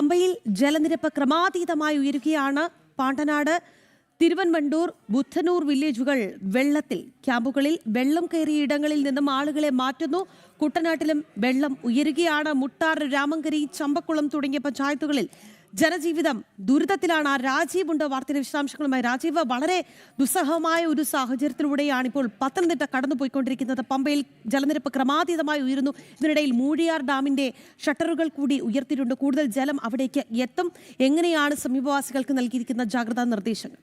പമ്പയിൽ ജലനിരപ്പ് ക്രമാതീതമായി ഉയരുകയാണ്. പാണ്ടനാട്, തിരുവൻവണ്ടൂർ, ബുദ്ധനൂർ വില്ലേജുകൾ വെള്ളത്തിൽ. ക്യാമ്പുകളിൽ വെള്ളം കയറിയ ഇടങ്ങളിൽ നിന്നും ആളുകളെ മാറ്റുന്നു. കുട്ടനാട്ടിലും വെള്ളം ഉയരുകയാണ്. മുട്ടാർ, രാമങ്കരി, ചമ്പക്കുളം തുടങ്ങിയ പഞ്ചായത്തുകളിൽ ജനജീവിതം ദുരിതത്തിലാണ്. രാജീവ് ഉണ്ട് വാർത്തയുടെ വിശദാംശങ്ങളുമായി. രാജീവ്, വളരെ ദുസ്സഹമായ ഒരു സാഹചര്യത്തിലൂടെയാണ് ഇപ്പോൾ പത്തനംതിട്ട കടന്നുപോയിക്കൊണ്ടിരിക്കുന്നത്. പമ്പയിൽ ജലനിരപ്പ് ക്രമാതീതമായി ഉയരുന്നു. ഇതിനിടയിൽ മൂഴിയാർ ഡാമിന്റെ ഷട്ടറുകൾ കൂടി ഉയർത്തിയിട്ടുണ്ട്. കൂടുതൽ ജലം അവിടേക്ക് എത്തും. എങ്ങനെയാണ് സമീപവാസികൾക്ക് നൽകിയിരിക്കുന്ന ജാഗ്രതാ നിർദ്ദേശങ്ങൾ?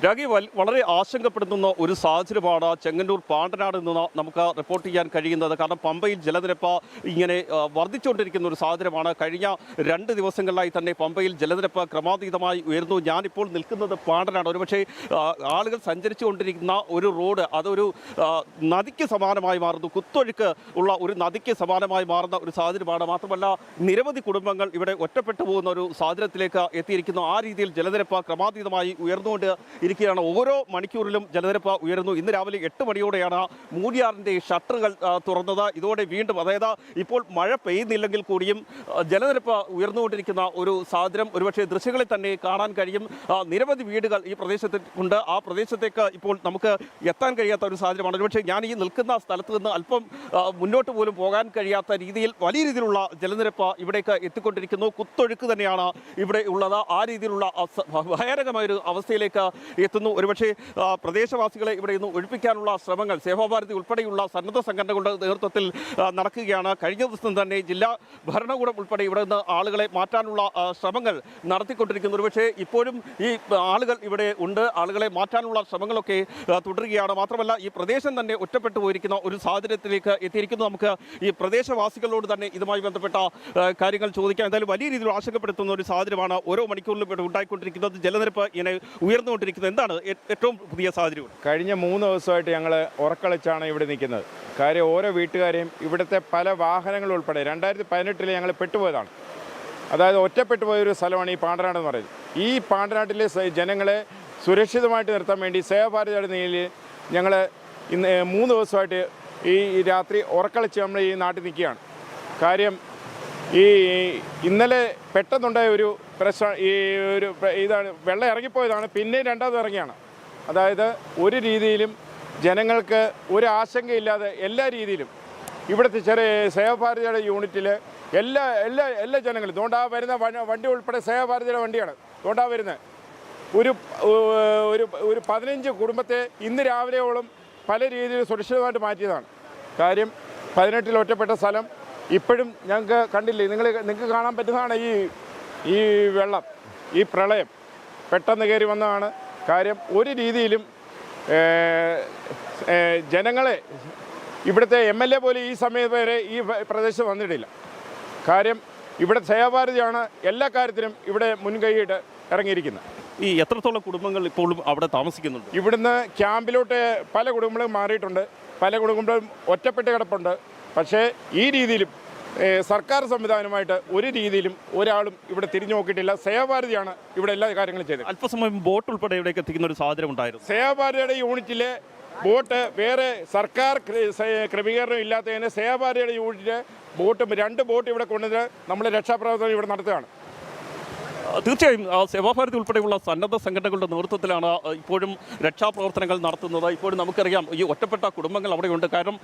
രാഗി, വളരെ ആശങ്കപ്പെടുത്തുന്ന ഒരു സാഹചര്യമാണ് ചെങ്ങന്നൂർ പാണ്ടനാട് നിന്ന് നമുക്ക് റിപ്പോർട്ട് ചെയ്യാൻ കഴിയുന്നത്. കാരണം പമ്പയിൽ ജലനിരപ്പ് ഇങ്ങനെ വർദ്ധിച്ചുകൊണ്ടിരിക്കുന്ന ഒരു സാഹചര്യമാണ്. കഴിഞ്ഞ 2 ദിവസങ്ങളിലായി തന്നെ പമ്പയിൽ ജലനിരപ്പ് ക്രമാതീതമായി ഉയർന്നു. ഞാനിപ്പോൾ നിൽക്കുന്നത് പാണ്ടനാട്. ഒരുപക്ഷെ ആളുകൾ സഞ്ചരിച്ചുകൊണ്ടിരിക്കുന്ന ഒരു റോഡ് അതൊരു നദിക്ക് സമാനമായി മാറുന്നു. കുത്തൊഴുക്ക് ഉള്ള ഒരു നദിക്ക് സമാനമായി മാറുന്ന ഒരു സാഹചര്യമാണ്. മാത്രമല്ല, നിരവധി കുടുംബങ്ങൾ ഇവിടെ ഒറ്റപ്പെട്ടു പോകുന്ന ഒരു സാഹചര്യത്തിലേക്ക് എത്തിയിരിക്കുന്നു. ആ രീതിയിൽ ജലനിരപ്പ് ക്രമാതീതമായി ഉയർന്നുകൊണ്ട് ഇരിക്കുകയാണ്. ഓരോ മണിക്കൂറിലും ജലനിരപ്പ് ഉയരുന്നു. ഇന്ന് രാവിലെ 8 മണിയോടെയാണ് മൂഴിയാറിൻ്റെ ഷട്ടറുകൾ തുറന്നത്. ഇതോടെ വീണ്ടും, അതായത് ഇപ്പോൾ മഴ പെയ്യുന്നില്ലെങ്കിൽ കൂടിയും ജലനിരപ്പ് ഉയർന്നുകൊണ്ടിരിക്കുന്ന ഒരു സാഹചര്യം ഒരുപക്ഷെ ദൃശ്യങ്ങളിൽ തന്നെ കാണാൻ കഴിയും. നിരവധി വീടുകൾ ഈ പ്രദേശത്ത് ഉണ്ട്. ആ പ്രദേശത്തേക്ക് ഇപ്പോൾ നമുക്ക് എത്താൻ കഴിയാത്ത ഒരു സാഹചര്യമാണ്. ഒരുപക്ഷെ ഞാൻ ഈ നിൽക്കുന്ന സ്ഥലത്ത് നിന്ന് അല്പം മുന്നോട്ട് പോലും പോകാൻ കഴിയാത്ത രീതിയിൽ വലിയ രീതിയിലുള്ള ജലനിരപ്പ് ഇവിടേക്ക് എത്തിക്കൊണ്ടിരിക്കുന്നു. കുത്തൊഴുക്ക് തന്നെയാണ് ഇവിടെ ഉള്ളത്. ആ രീതിയിലുള്ള ഭയാനകമായൊരു അവസ്ഥയിലേക്ക് എത്തുന്നു. ഒരുപക്ഷെ പ്രദേശവാസികളെ ഇവിടെ നിന്ന് ഒഴിപ്പിക്കാനുള്ള ശ്രമങ്ങൾ സേവാഭാരതി ഉൾപ്പെടെയുള്ള സന്നദ്ധ സംഘടനകളുടെ നേതൃത്വത്തിൽ നടക്കുകയാണ്. കഴിഞ്ഞ ദിവസം തന്നെ ജില്ലാ ഭരണകൂടം ഉൾപ്പെടെ ഇവിടെ നിന്ന് ആളുകളെ മാറ്റാനുള്ള ശ്രമങ്ങൾ നടത്തിക്കൊണ്ടിരിക്കുന്നു. ഒരുപക്ഷെ ഇപ്പോഴും ഈ ആളുകൾ ഇവിടെ ഉണ്ട്. ആളുകളെ മാറ്റാനുള്ള ശ്രമങ്ങളൊക്കെ തുടരുകയാണ്. മാത്രമല്ല, ഈ പ്രദേശം തന്നെ ഒറ്റപ്പെട്ടു പോയിരിക്കുന്ന ഒരു സാഹചര്യത്തിലേക്ക് എത്തിയിരിക്കുന്നു. നമുക്ക് ഈ പ്രദേശവാസികളോട് തന്നെ ഇതുമായി ബന്ധപ്പെട്ട കാര്യങ്ങൾ ചോദിക്കാം. എന്തായാലും വലിയ രീതിയിൽ ആശങ്കപ്പെടുത്തുന്ന ഒരു സാഹചര്യമാണ് ഓരോ മണിക്കൂറിലും ഇവിടെ ഉണ്ടായിക്കൊണ്ടിരിക്കുന്നത്. ജലനിരപ്പ് ഇങ്ങനെ ഉയർന്നുകൊണ്ടിരിക്കുന്നത്. എന്താണ് ഏറ്റവും പുതിയ സാഹചര്യം? കഴിഞ്ഞ 3 ദിവസമായിട്ട് ഞങ്ങൾ ഉറക്കളിച്ചാണ് ഇവിടെ നിൽക്കുന്നത്. കാര്യം ഓരോ വീട്ടുകാരെയും ഇവിടുത്തെ പല വാഹനങ്ങൾ ഉൾപ്പെടെ 2018 ഞങ്ങൾ പെട്ടുപോയതാണ്. അതായത് ഒറ്റപ്പെട്ടു പോയൊരു സ്ഥലമാണ് ഈ പാണ്ടനാട് എന്ന് പറയുന്നത്. ഈ പാണ്ടനാട്ടിലെ ജനങ്ങളെ സുരക്ഷിതമായിട്ട് നിർത്താൻ വേണ്ടി സേവാഭാരതിയുടെ നിലയിൽ ഞങ്ങൾ ഇന്ന് 3 ദിവസമായിട്ട് ഈ രാത്രി ഉറക്കളിച്ച് നമ്മൾ ഈ നാട്ടിൽ നിൽക്കുകയാണ്. കാര്യം ഈ ഇന്നലെ പെട്ടെന്നുണ്ടായ ഒരു പ്രശ്നം, ഈ ഒരു ഇതാണ് വെള്ളം ഇറങ്ങിപ്പോയതാണ്. പിന്നെ രണ്ടാമത് ഇറങ്ങിയാണ്. അതായത് ഒരു രീതിയിലും ജനങ്ങൾക്ക് ഒരു ആശങ്കയില്ലാതെ എല്ലാ രീതിയിലും ഇവിടുത്തെ ചെറിയ സേവാഭാരതിയുടെ യൂണിറ്റിൽ എല്ലാ ജനങ്ങളും അതുകൊണ്ടാ വരുന്ന വണ്ടി ഉൾപ്പെടെ സേവാഭാരതിയുടെ വണ്ടിയാണ് അതുകൊണ്ടാ വരുന്നത്. ഒരു 15 കുടുംബത്തെ ഇന്ന് രാവിലെയോളം പല രീതിയിൽ സുരക്ഷിതമായിട്ട് മാറ്റിയതാണ്. കാര്യം 18 ഒറ്റപ്പെട്ട സ്ഥലം ഇപ്പോഴും ഞങ്ങൾക്ക് കണ്ടില്ലേ, നിങ്ങൾക്ക് കാണാൻ പറ്റുന്നതാണ് ഈ വെള്ളം, ഈ പ്രളയം പെട്ടെന്ന് കയറി വന്നതാണ്. കാര്യം ഒരു രീതിയിലും ജനങ്ങളെ ഇവിടുത്തെ MLA പോലും ഈ സമയം വരെ ഈ പ്രദേശത്ത് വന്നിട്ടില്ല. കാര്യം ഇവിടെ സേവാഭാരതിയാണ് എല്ലാ കാര്യത്തിനും ഇവിടെ മുൻകൈയിട്ട് ഇറങ്ങിയിരിക്കുന്നത്. ഈ എത്രത്തോളം കുടുംബങ്ങൾ ഇപ്പോഴും അവിടെ താമസിക്കുന്നുണ്ട്? ഇവിടുന്ന് ക്യാമ്പിലോട്ട് പല കുടുംബങ്ങളും മാറിയിട്ടുണ്ട്. പല കുടുംബങ്ങളും ഒറ്റപ്പെട്ട് കിടപ്പുണ്ട്. പക്ഷേ ഈ രീതിയിലും സർക്കാർ സംവിധാനമായിട്ട് ഒരു രീതിയിലും ഒരാളും ഇവിടെ തിരിഞ്ഞു നോക്കിയിട്ടില്ല. സേവാഭാരതിയാണ് ഇവിടെ എല്ലാ കാര്യങ്ങളും ചെയ്തത്. അല്പസമയം ബോട്ട് ഉൾപ്പെടെ ഇവിടേക്ക് എത്തിക്കുന്ന ഒരു സാഹചര്യം ഉണ്ടായിരുന്നു. സേവാഭാരതിയുടെ യൂണിറ്റിലെ ബോട്ട് വേറെ സർക്കാർ ക്രമീകരണം ഇല്ലാത്തതിന് സേവാഭാരതിയുടെ യൂണിറ്റിലെ ബോട്ടും 2 ബോട്ട് ഇവിടെ കൊണ്ടുവന്ന് നമ്മൾ രക്ഷാപ്രവർത്തനം ഇവിടെ നടത്തുകയാണ്. തീർച്ചയായും സേവാഭാരതി ഉൾപ്പെടെയുള്ള സന്നദ്ധ സംഘടനകളുടെ നേതൃത്വത്തിലാണ് ഇപ്പോഴും രക്ഷാപ്രവർത്തനങ്ങൾ നടത്തുന്നത്. ഇപ്പോഴും നമുക്കറിയാം ഈ ഒറ്റപ്പെട്ട കുടുംബങ്ങൾ അവിടെയുണ്ട്. കാരണം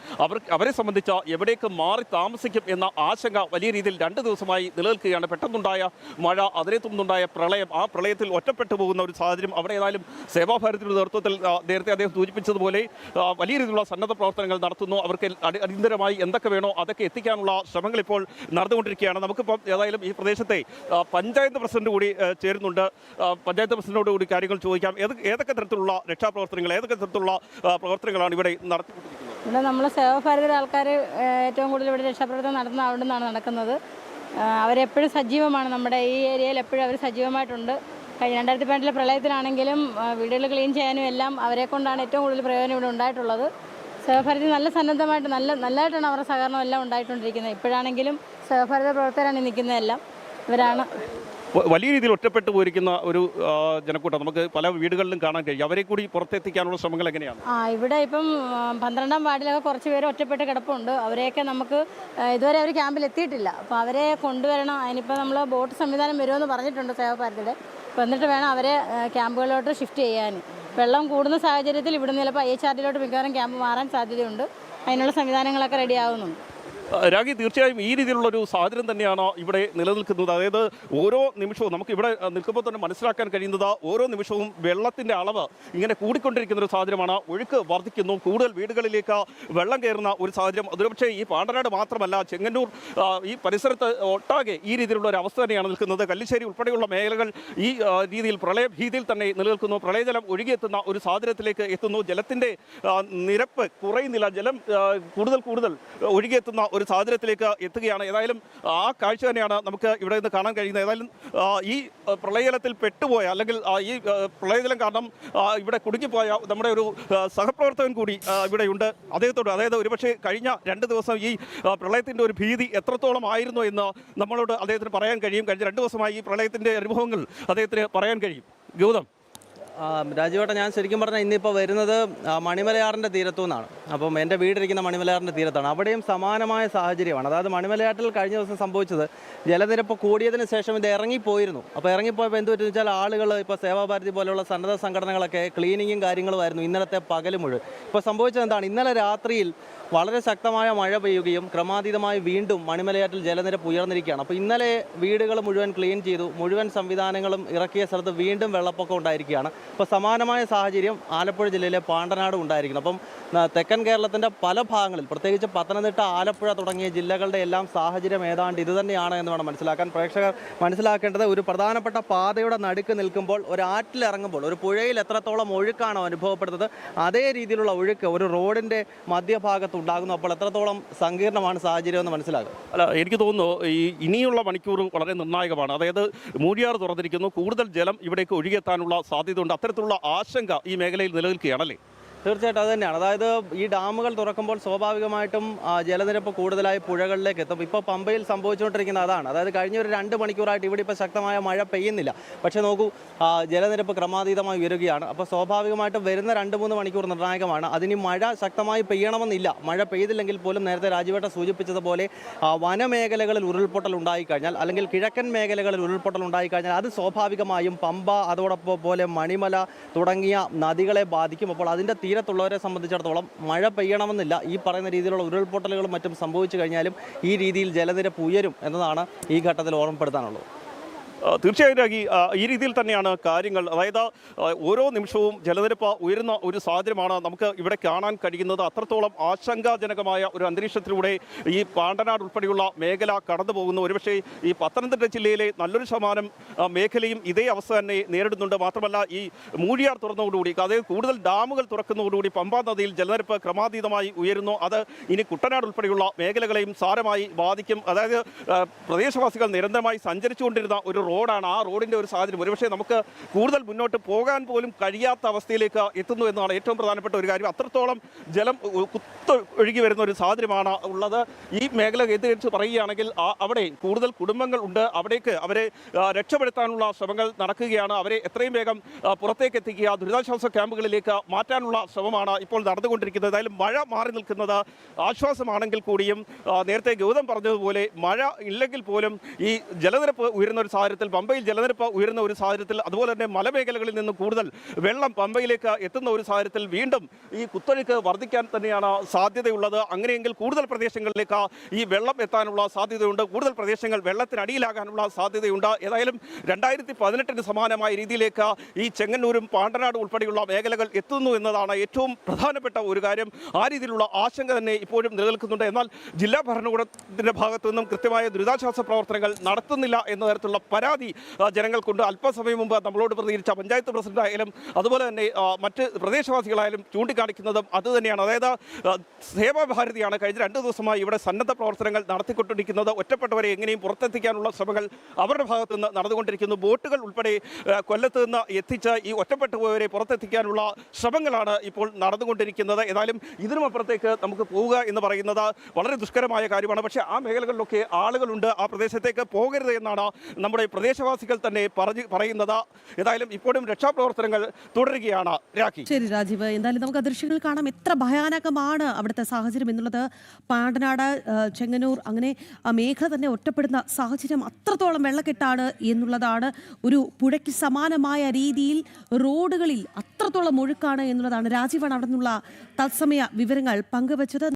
അവരെ സംബന്ധിച്ച് എവിടേക്ക് മാറി താമസിക്കും എന്ന ആശങ്ക വലിയ രീതിയിൽ 2 ദിവസമായി നിലനിൽക്കുകയാണ്. പെട്ടെന്നുണ്ടായ മഴ, അതിനെ തുടർന്നുണ്ടായ പ്രളയം, ആ പ്രളയത്തിൽ ഒറ്റപ്പെട്ടു പോകുന്ന ഒരു സാഹചര്യം അവിടെ ഏതായാലും സേവാഭാരതിയുടെ നേതൃത്വത്തിൽ നേരത്തെ അദ്ദേഹം സൂചിപ്പിച്ചതുപോലെ വലിയ രീതിയിലുള്ള സന്നദ്ധ പ്രവർത്തനങ്ങൾ നടത്തുന്നു. അവർക്ക് അടിയന്തരമായി എന്തൊക്കെ വേണോ അതൊക്കെ എത്തിക്കാനുള്ള ശ്രമങ്ങൾ ഇപ്പോൾ നടന്നുകൊണ്ടിരിക്കുകയാണ്. നമുക്കിപ്പം ഏതായാലും ഈ പ്രദേശത്തെ പഞ്ചായത്ത് പ്രസിഡന്റ് കൂടി ചേരുന്നുണ്ട്. പഞ്ചായത്ത് പ്രസിഡന്റിനോട് കൂടി കാര്യങ്ങൾ ചോദിക്കാം. ഏതൊക്കെ തരത്തിലുള്ള രക്ഷാപ്രവർത്തനങ്ങൾ, ഏതൊക്കെ തരത്തിലുള്ള പ്രവർത്തനങ്ങളാണ് ഇവിടെ നടത്തിക്കൊണ്ടിരിക്കുന്നത്? ഇവിടെ നമ്മൾ സേവാഭാരതിയുടെ ആൾക്കാർ ഏറ്റവും കൂടുതൽ ഇവിടെ രക്ഷാപ്രവർത്തനം നടത്തുന്ന അവിടെ നിന്നാണ് നടക്കുന്നത്. അവരെപ്പോഴും സജീവമാണ്. നമ്മുടെ ഈ ഏരിയയിൽ എപ്പോഴും അവർ സജീവമായിട്ടുണ്ട്. കഴിഞ്ഞ 2018 പ്രളയത്തിലാണെങ്കിലും വീടുകൾ ക്ലീൻ ചെയ്യാനും എല്ലാം അവരെ കൊണ്ടാണ് ഏറ്റവും കൂടുതൽ പ്രയോജനം ഇവിടെ ഉണ്ടായിട്ടുള്ളത്. സേവാഭാരതി നല്ല സന്നദ്ധമായിട്ട് നല്ലതായിട്ടാണ് അവരുടെ സഹകരണം എല്ലാം ഉണ്ടായിക്കൊണ്ടിരിക്കുന്നത്. ഇപ്പോഴാണെങ്കിലും സേവാഭാരതി പ്രവർത്തകരാണ് നിൽക്കുന്നതെല്ലാം ഇവരാണ്. വലിയ രീതിയിൽ ഒറ്റപ്പെട്ടു പോയിരിക്കുന്ന ഒരു ജനക്കൂട്ടം നമുക്ക് പല വീടുകളിലും കാണാൻ കഴിയും. അവരെ കൂടി പുറത്തെത്തിക്കാനുള്ള ശ്രമങ്ങൾ എങ്ങനെയാണ്? ഇവിടെ ഇപ്പം 12ാം വാർഡിലൊക്കെ കുറച്ച് പേര് ഒറ്റപ്പെട്ട് കിടപ്പുണ്ട്. അവരെയൊക്കെ നമുക്ക് ഇതുവരെ അവർ ക്യാമ്പിൽ എത്തിയിട്ടില്ല. അപ്പോൾ അവരെ കൊണ്ടുവരണം. അതിനിപ്പോൾ നമ്മൾ ബോട്ട് സംവിധാനം വരുമെന്ന് പറഞ്ഞിട്ടുണ്ട് സേവാഭാരതിയുടെ. അപ്പോൾ എന്നിട്ട് വേണം അവരെ ക്യാമ്പുകളിലോട്ട് ഷിഫ്റ്റ് ചെയ്യാൻ. വെള്ളം കൂടുന്ന സാഹചര്യത്തിൽ ഇവിടുന്ന് ചിലപ്പോൾ IHRDയിലോട്ട് മിക്കവാറും ക്യാമ്പ് മാറാൻ സാധ്യതയുണ്ട്. അതിനുള്ള സംവിധാനങ്ങളൊക്കെ റെഡി ആവുന്നുണ്ട്. രാഗി, തീർച്ചയായും ഈ രീതിയിലുള്ളൊരു സാഹചര്യം തന്നെയാണ് ഇവിടെ നിലനിൽക്കുന്നത്. അതായത് ഓരോ നിമിഷവും നമുക്ക് ഇവിടെ നിൽക്കുമ്പോൾ തന്നെ മനസ്സിലാക്കാൻ കഴിയുന്നത് ഓരോ നിമിഷവും വെള്ളത്തിൻ്റെ അളവ് ഇങ്ങനെ കൂടിക്കൊണ്ടിരിക്കുന്ന ഒരു സാഹചര്യമാണ്. ഒഴുക്ക് വർദ്ധിക്കുന്നു, കൂടുതൽ വീടുകളിലേക്ക് വെള്ളം കയറുന്ന ഒരു സാഹചര്യം. ഒരുപക്ഷേ ഈ പാണ്ടനാട് മാത്രമല്ല, ചെങ്ങന്നൂർ ഈ പരിസരത്ത് ഒട്ടാകെ ഈ രീതിയിലുള്ള ഒരു അവസ്ഥ തന്നെയാണ് നിൽക്കുന്നത്. കല്ലിശ്ശേരി ഉൾപ്പെടെയുള്ള മേഖലകൾ ഈ രീതിയിൽ പ്രളയഭീതിയിൽ തന്നെ നിലനിൽക്കുന്നു. പ്രളയജലം ഒഴുകിയെത്തുന്ന ഒരു സാഹചര്യത്തിലേക്ക് എത്തുന്നു. ജലത്തിൻ്റെ നിരപ്പ് കുറയുന്നില്ല, ജലം കൂടുതൽ ഒഴുകിയെത്തുന്ന ഒരു സാഹചര്യത്തിലേക്ക് എത്തുകയാണ്. ഏതായാലും ആ കാഴ്ച തന്നെയാണ് നമുക്ക് ഇവിടെ നിന്ന് കാണാൻ കഴിയുന്നത്. ഏതായാലും ഈ പ്രളയജലത്തിൽ പെട്ടുപോയ അല്ലെങ്കിൽ ഈ പ്രളയജലം കാരണം ഇവിടെ കുടുങ്ങിപ്പോയ നമ്മുടെ ഒരു സഹപ്രവർത്തകൻ കൂടി ഇവിടെയുണ്ട്. അദ്ദേഹത്തോട്, അതായത് ഒരുപക്ഷെ കഴിഞ്ഞ 2 ദിവസം ഈ പ്രളയത്തിൻ്റെ ഒരു ഭീതി എത്രത്തോളം ആയിരുന്നു എന്ന് നമ്മളോട് അദ്ദേഹത്തിന് പറയാൻ കഴിയും. കഴിഞ്ഞ 2 ദിവസമായി ഈ പ്രളയത്തിൻ്റെ അനുഭവങ്ങൾ അദ്ദേഹത്തിന് പറയാൻ കഴിയും. ഗൗതം. രാജുവേട്ടൻ, ഞാൻ ശരിക്കും പറഞ്ഞാൽ ഇന്നിപ്പോൾ വരുന്നത് മണിമലയാറിൻ്റെ തീരത്തു നിന്നാണ്. അപ്പം എൻ്റെ വീടിരിക്കുന്ന മണിമലയാറിൻ്റെ തീരത്താണ്. അവിടെയും സമാനമായ സാഹചര്യമാണ്. അതായത് മണിമലയാറ്റിൽ കഴിഞ്ഞ ദിവസം സംഭവിച്ചത് ജലനിരപ്പ് കൂടിയതിന് ശേഷം ഇത് ഇറങ്ങിപ്പോയിരുന്നു. അപ്പോൾ ഇറങ്ങിപ്പോയപ്പോൾ എന്ത് പറ്റുമെന്ന് വെച്ചാൽ ആളുകൾ ഇപ്പോൾ സേവാഭാരതി പോലെയുള്ള സന്നദ്ധ സംഘടനകളൊക്കെ ക്ലീനിങ്ങും കാര്യങ്ങളുമായിരുന്നു ഇന്നലത്തെ പകൽ മുഴുവൻ. ഇപ്പോൾ സംഭവിച്ചത് എന്താണ്? ഇന്നലെ രാത്രിയിൽ വളരെ ശക്തമായ മഴ പെയ്യുകയും ക്രമാതീതമായി വീണ്ടും മണിമലയാറ്റിൽ ജലനിരപ്പ് ഉയർന്നിരിക്കുകയാണ്. അപ്പോൾ ഇന്നലെ വീടുകൾ മുഴുവൻ ക്ലീൻ ചെയ്തു, മുഴുവൻ സംവിധാനങ്ങളും ഇറക്കിയ സ്ഥലത്ത് വീണ്ടും വെള്ളപ്പൊക്കം ഉണ്ടായിരിക്കുകയാണ്. അപ്പോൾ സമാനമായ സാഹചര്യം ആലപ്പുഴ ജില്ലയിലെ പാണ്ടനാടും ഉണ്ടായിരിക്കുന്നു. അപ്പം തെക്കൻ കേരളത്തിൻ്റെ പല ഭാഗങ്ങളിൽ, പ്രത്യേകിച്ച് പത്തനംതിട്ട, ആലപ്പുഴ തുടങ്ങിയ ജില്ലകളുടെ എല്ലാം സാഹചര്യം ഏതാണ്ട് ഇതുതന്നെയാണ് എന്ന് വേണം മനസ്സിലാക്കാൻ. പ്രേക്ഷകർ മനസ്സിലാക്കേണ്ടത്, ഒരു പ്രധാനപ്പെട്ട പാതയുടെ നടുക്ക് നിൽക്കുമ്പോൾ, ഒരു ആറ്റിലിറങ്ങുമ്പോൾ, ഒരു പുഴയിൽ എത്രത്തോളം ഒഴുക്കാണോ അനുഭവപ്പെടുന്നത്, അതേ രീതിയിലുള്ള ഒഴുക്ക് ഒരു റോഡിൻ്റെ മധ്യഭാഗത്ത് ഉണ്ടാകുന്നു. അപ്പോൾ എത്രത്തോളം സങ്കീർണമാണ് സാഹചര്യം എന്ന് മനസ്സിലാകും. അല്ല, എനിക്ക് തോന്നുന്നു ഇനിയുള്ള മണിക്കൂർ വളരെ നിർണായകമാണ്. അതായത് മൂഴിയാർ തുറന്നിരിക്കുന്നു, കൂടുതൽ ജലം ഇവിടേക്ക് ഒഴുകിയെത്താനുള്ള സാധ്യതയുണ്ട്. അത്തരത്തിലുള്ള ആശങ്ക ഈ മേഖലയിൽ നിലനിൽക്കുകയാണല്ലേ? തീർച്ചയായിട്ടും അത് തന്നെയാണ്. അതായത് ഈ ഡാമുകൾ തുറക്കുമ്പോൾ സ്വാഭാവികമായിട്ടും ജലനിരപ്പ് കൂടുതലായി പുഴകളിലേക്ക് എത്തും. ഇപ്പോൾ പമ്പയിൽ സംഭവിച്ചുകൊണ്ടിരിക്കുന്ന അതാണ്. അതായത് കഴിഞ്ഞ ഒരു 2 മണിക്കൂറായിട്ട് ഇവിടെ ഇപ്പോൾ ശക്തമായ മഴ പെയ്യുന്നില്ല. പക്ഷേ നോക്കൂ, ജലനിരപ്പ് ക്രമാതീതമായി ഉയരുകയാണ്. അപ്പോൾ സ്വാഭാവികമായിട്ടും വരുന്ന 2-3 മണിക്കൂർ നിർണായകമാണ്. അതിന് മഴ ശക്തമായി പെയ്യണമെന്നില്ല. മഴ പെയ്തില്ലെങ്കിൽ പോലും നേരത്തെ രാജുവേട്ട സൂചിപ്പിച്ചതുപോലെ വനമേഖലകളിൽ ഉരുൾപൊട്ടൽ ഉണ്ടായിക്കഴിഞ്ഞാൽ, അല്ലെങ്കിൽ കിഴക്കൻ മേഖലകളിൽ ഉരുൾപൊട്ടൽ ഉണ്ടായിക്കഴിഞ്ഞാൽ അത് സ്വാഭാവികമായും പമ്പ, അതോടൊപ്പം പോലെ മണിമല തുടങ്ങിയ നദികളെ ബാധിക്കും. അപ്പോൾ അതിൻ്റെ തീരത്തുള്ളവരെ സംബന്ധിച്ചിടത്തോളം മഴ പെയ്യണമെന്നില്ല. ഈ പറയുന്ന രീതിയിലുള്ള ഉരുൾപൊട്ടലുകളും മറ്റും സംഭവിച്ചു കഴിഞ്ഞാലും ഈ രീതിയിൽ ജലനിരപ്പ് ഉയരും എന്നതാണ് ഈ ഘട്ടത്തിൽ ഓർമ്മപ്പെടുത്താനുള്ളത്. തീർച്ചയായും രാഗി, ഈ രീതിയിൽ തന്നെയാണ് കാര്യങ്ങൾ. അതായത് ഓരോ നിമിഷവും ജലനിരപ്പ് ഉയരുന്ന ഒരു സാഹചര്യമാണ് നമുക്ക് ഇവിടെ കാണാൻ കഴിയുന്നത്. അത്രത്തോളം ആശങ്കാജനകമായ ഒരു അന്തരീക്ഷത്തിലൂടെ ഈ പാണ്ടനാട് ഉൾപ്പെടെയുള്ള മേഖല കടന്നു പോകുന്നു. ഒരുപക്ഷെ ഈ പത്തനംതിട്ട ജില്ലയിലെ നല്ലൊരു ശതമാനം മേഖലയും ഇതേ അവസ്ഥ തന്നെ നേരിടുന്നുണ്ട്. മാത്രമല്ല, ഈ മൂഴിയാർ തുറന്നതോടുകൂടി, അതായത് കൂടുതൽ ഡാമുകൾ തുറക്കുന്നതോടുകൂടി പമ്പാ നദിയിൽ ജലനിരപ്പ് ക്രമാതീതമായി ഉയരുന്നു. അത് ഇനി കുട്ടനാട് ഉൾപ്പെടെയുള്ള മേഖലകളെയും സാരമായി ബാധിക്കും. അതായത് പ്രദേശവാസികൾ നിരന്തരമായി സഞ്ചരിച്ചുകൊണ്ടിരുന്ന ഒരു റോഡാണ്. ആ റോഡിൻ്റെ ഒരു സാഹചര്യം ഒരുപക്ഷെ നമുക്ക് കൂടുതൽ മുന്നോട്ട് പോകാൻ പോലും കഴിയാത്ത അവസ്ഥയിലേക്ക് എത്തുന്നു എന്നതാണ് ഏറ്റവും പ്രധാനപ്പെട്ട ഒരു കാര്യം. അത്രത്തോളം ജലം ഒഴുകി വരുന്ന ഒരു സാഹചര്യമാണ് ഉള്ളത്. ഈ മേഖല കേന്ദ്രീകരിച്ച് പറയുകയാണെങ്കിൽ അവിടെ കൂടുതൽ കുടുംബങ്ങൾ ഉണ്ട്. അവിടേക്ക് അവരെ രക്ഷപ്പെടുത്താനുള്ള ശ്രമങ്ങൾ നടക്കുകയാണ്. അവരെ എത്രയും വേഗം പുറത്തേക്ക് എത്തിക്കുക, ദുരിതാശ്വാസ ക്യാമ്പുകളിലേക്ക് മാറ്റാനുള്ള ശ്രമമാണ് ഇപ്പോൾ നടന്നുകൊണ്ടിരിക്കുന്നത്. ഏതായാലും മഴ മാറി നിൽക്കുന്നത് ആശ്വാസമാണെങ്കിൽ കൂടിയും നേരത്തെ ഗൗതം പറഞ്ഞതുപോലെ മഴ ഇല്ലെങ്കിൽ പോലും ഈ ജലനിരപ്പ് ഉയരുന്ന ഒരു സാഹചര്യത്തിൽ, പമ്പയിൽ ജലനിരപ്പ് ഉയരുന്ന ഒരു സാഹചര്യത്തിൽ, അതുപോലെ തന്നെ മലമേഖലകളിൽ നിന്ന് കൂടുതൽ വെള്ളം പമ്പയിലേക്ക് എത്തുന്ന ഒരു സാഹചര്യത്തിൽ വീണ്ടും ഈ കുത്തൊഴുക്ക് വർദ്ധിക്കാൻ തന്നെയാണ് സാധ്യതയുള്ളത്. അങ്ങനെയെങ്കിൽ കൂടുതൽ പ്രദേശങ്ങളിലേക്ക് ഈ വെള്ളം എത്താനുള്ള സാധ്യതയുണ്ട്. കൂടുതൽ പ്രദേശങ്ങൾ വെള്ളത്തിനടിയിലാകാനുള്ള സാധ്യതയുണ്ട്. ഏതായാലും 2018 സമാനമായ രീതിയിലേക്ക് ഈ ചെങ്ങന്നൂരും പാണ്ടനാടും ഉൾപ്പെടെയുള്ള മേഖലകൾ എത്തുന്നു എന്നതാണ് ഏറ്റവും പ്രധാനപ്പെട്ട ഒരു കാര്യം. ആ രീതിയിലുള്ള ആശങ്ക തന്നെ ഇപ്പോഴും നിലനിൽക്കുന്നുണ്ട്. എന്നാൽ ജില്ലാ ഭരണകൂടത്തിൻ്റെ ഭാഗത്തു നിന്നും കൃത്യമായ ദുരിതാശ്വാസ പ്രവർത്തനങ്ങൾ നടത്തുന്നില്ല എന്ന തരത്തിലുള്ള പരാതി ജനങ്ങൾക്കുണ്ട്. അല്പസമയം മുമ്പ് നമ്മളോട് പ്രതികരിച്ച പഞ്ചായത്ത് പ്രസിഡന്റ് ആയാലും അതുപോലെ തന്നെ മറ്റ് പ്രദേശവാസികളായാലും ചൂണ്ടിക്കാണിക്കുന്നതും അതുതന്നെയാണ്. അതായത് സേവാഭാരതിയാണ് കഴിഞ്ഞ 2 ദിവസമായി ഇവിടെ സന്നദ്ധ പ്രവർത്തനങ്ങൾ നടത്തിക്കൊണ്ടിരിക്കുന്നത്. ഒറ്റപ്പെട്ടവരെ എങ്ങനെയും പുറത്തെത്തിക്കാനുള്ള ശ്രമങ്ങൾ അവരുടെ ഭാഗത്തു നിന്ന് നടന്നുകൊണ്ടിരിക്കുന്നു. ബോട്ടുകൾ ഉൾപ്പെടെ കൊല്ലത്ത് നിന്ന് എത്തിച്ച് ഈ ഒറ്റപ്പെട്ടു പോയവരെ പുറത്തെത്തിക്കാനുള്ള ശ്രമങ്ങളാണ് ഇപ്പോൾ നടന്നുകൊണ്ടിരിക്കുന്നത്. ഏതായാലും ഇതിനുമപ്പുറത്തേക്ക് നമുക്ക് പോവുക എന്ന് പറയുന്നത് വളരെ ദുഷ്കരമായ കാര്യമാണ്. പക്ഷേ ആ മേഖലകളിലൊക്കെ ആളുകളുണ്ട്. ആ പ്രദേശത്തേക്ക് പോകരുത് എന്നാണ് നമ്മുടെ പ്രദേശവാസികൾ തന്നെ പറയുന്നത്. ഏതായാലും ഇപ്പോഴും രക്ഷാപ്രവർത്തനങ്ങൾ തുടരുകയാണ്. രാഖി. ശരി രാജീവ്, എന്തായാലും നമുക്ക് ആ ദൃശ്യങ്ങൾ കാണാം. എത്ര ഭയാനകമാണ് അവിടുത്തെ സാഹചര്യം എന്നുള്ളത്. പാണ്ടനാട്, ചെങ്ങന്നൂർ അങ്ങനെ ആ മേഖല തന്നെ ഒറ്റപ്പെടുന്ന സാഹചര്യം, അത്രത്തോളം വെള്ളക്കെട്ടാണ് എന്നുള്ളതാണ്. ഒരു പുഴയ്ക്ക് സമാനമായ രീതിയിൽ റോഡുകളിൽ അത്രത്തോളം ഒഴുക്കാണ് എന്നുള്ളതാണ്. രാജീവാണ് അവിടെ നിന്നുള്ള തത്സമയ വിവരങ്ങൾ പങ്കുവച്ചത്.